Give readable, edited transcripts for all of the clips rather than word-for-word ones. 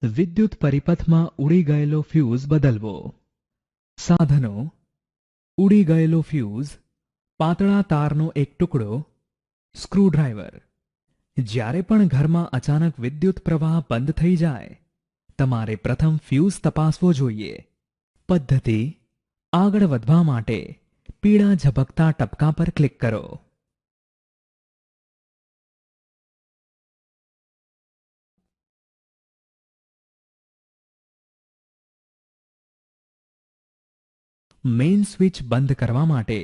વિદ્યુત પરિપથમાં ઉડી ગયેલો ફ્યુઝ બદલવો. સાધનો: ઉડી ગયેલો ફ્યુઝ, પાતળા તારનો એક ટુકડો, સ્ક્રૂડ્રાઈવર. જ્યારે પણ ઘરમાં અચાનક વિદ્યુત પ્રવાહ બંધ થઈ જાય, તમારે પ્રથમ ફ્યુઝ તપાસવો જોઈએ. પદ્ધતિ: આગળ વધવા માટે પીળા ઝબકતા ટપકા પર ક્લિક કરો. મેઇન સ્વિચ બંધ કરવા માટે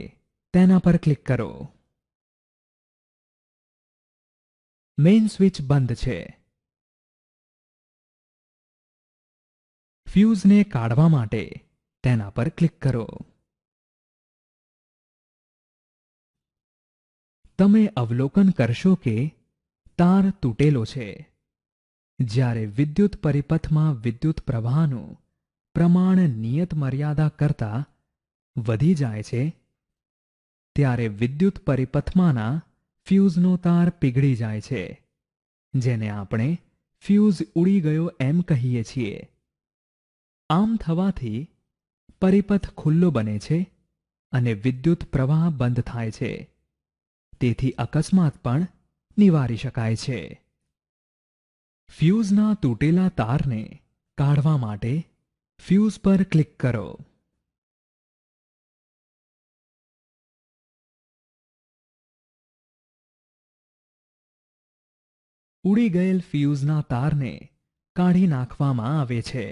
તેના પર ક્લિક કરો. મેઇન સ્વિચ બંધ છે. ફ્યુઝને કાઢવા માટે તેના પર ક્લિક કરો. તમે અવલોકન કરશો કે તાર તૂટેલો છે. જ્યારે વિદ્યુત પરિપથમાં વિદ્યુત પ્રવાહનું પ્રમાણ નિયત મર્યાદા કરતાં વધી જાય છે, ત્યારે વિદ્યુત પરિપથમાંના ફ્યુઝનો તાર પીગળી જાય છે, જેને આપણે ફ્યુઝ ઉડી ગયો એમ કહીએ છીએ. આમ થવાથી પરિપથ ખુલ્લો બને છે અને વિદ્યુત પ્રવાહ બંધ થાય છે. તેથી અકસ્માત પણ નિવારી શકાય છે. ફ્યુઝના તૂટેલા તારને કાઢવા માટે ફ્યુઝ પર ક્લિક કરો. ઉડી ગયેલ ફ્યુઝના તારને કાઢી નાખવામાં આવે છે.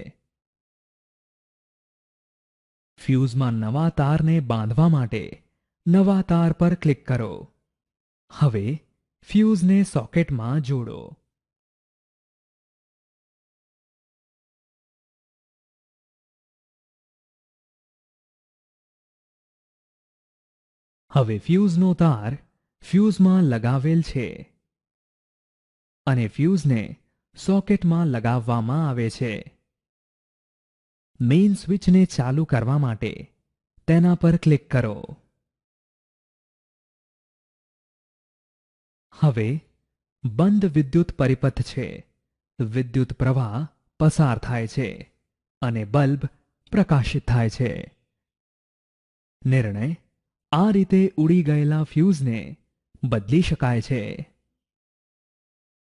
ફ્યુઝમાં નવા તારને બાંધવા માટે નવા તાર પર ક્લિક કરો. હવે ફ્યુઝને સોકેટમાં જોડો. હવે ફ્યુઝનો તાર ફ્યુઝમાં લગાવેલ છે અને ફ્યુઝને સોકેટમાં લગાવવામાં આવે છે. મેઇન સ્વિચને ચાલુ કરવા માટે તેના પર ક્લિક કરો. હવે બંધ વિદ્યુત પરિપથ છે. વિદ્યુત પ્રવાહ પસાર થાય છે અને બલ્બ પ્રકાશિત થાય છે. નિર્ણય: આ રીતે ઉડી ગયેલા ફ્યુઝને બદલી શકાય છે.